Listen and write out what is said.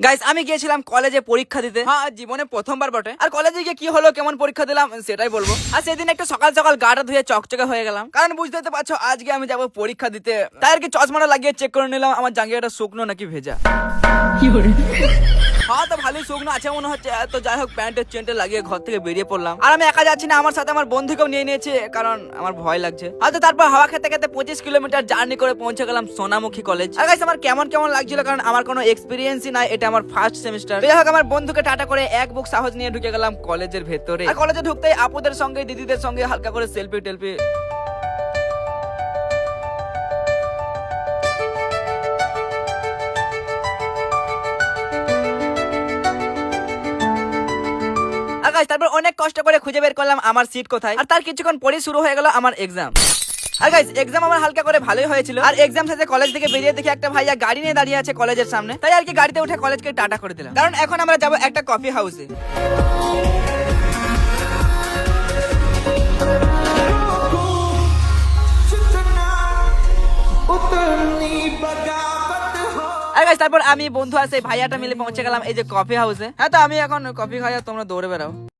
Guys আমি গিয়েছিলাম কলেজে পরীক্ষা দিতে, হ্যাঁ জীবনে প্রথমবার বটে। আর কলেজে গিয়ে কি হলো, কেমন পরীক্ষা দিলাম সেটাই বলবো। আর সেদিন একটু সকাল সকাল গাটা ধুয়ে চকচকে হয়ে গেলাম, কারণ বুঝতে তো পারছো আজকে আমি যাবো পরীক্ষা দিতে। তাই আর কি চশমাটা লাগিয়ে চেক করে নিলাম আমার জাঙ্গিয়াটা শুকনো নাকি ভেজা। হ্যাঁ তো ভালোই শুকনো আছে মনে হচ্ছে। তো যাই হোক প্যান্টের চেনটা লাগিয়ে ঘর থেকে বেরিয়ে পড়লাম। আর আমি একা যাচ্ছি না, আমার সাথে আমার বন্ধুকেও নিয়ে নিয়েছে, কারণ আমার ভয় লাগছে। হয়তো তারপর হাওয়া খেতে খেতে 25 কিলোমিটার জার্নি করে পৌঁছে গেলাম সোনামুখী কলেজ। আর গাইস আমার কেমন কেমন লাগছিল, কারণ আমার কোনো এক্সপিরিয়েন্সই নাই, এটা আমার ফার্স্ট সেমিস্টার। যাই হোক আমার বন্ধুকে টাটা করে এক বুক সাহস নিয়ে ঢুকে গেলাম কলেজের ভেতরে। আর কলেজে ঢুকতেই আপুদের সঙ্গে দিদিদের সঙ্গে হালকা করে সেলফি টেলফি। তারপর অনেক কষ্ট করে খুঁজে বের করলাম আমার সিট কোথায়। আর তার কিছুক্ষণ পরে শুরু হয়ে গেল আমার এক্সাম। আর গাইস এক্সাম আমার হালকা করে ভালোই হয়েছিল। আর এক্সাম শেষে কলেজ থেকে বেরিয়ে দেখি একটা ভাইয়া গাড়ি নিয়ে দাঁড়িয়ে আছে কলেজের সামনে। তাই আর কি গাড়িতে উঠে কলেজকে টাটা করে দিলাম, কারণ এখন আমরা যাব একটা কফি হাউসে। আর গাইস তারপর আমি বন্ধু আর সেই ভাইয়াটা মিলে পৌঁছে গেলাম এই যে কফি হাউসে। হ্যাঁ তো আমি এখন কফি খাই আর তোমরা দৌড়ে বেড়াও।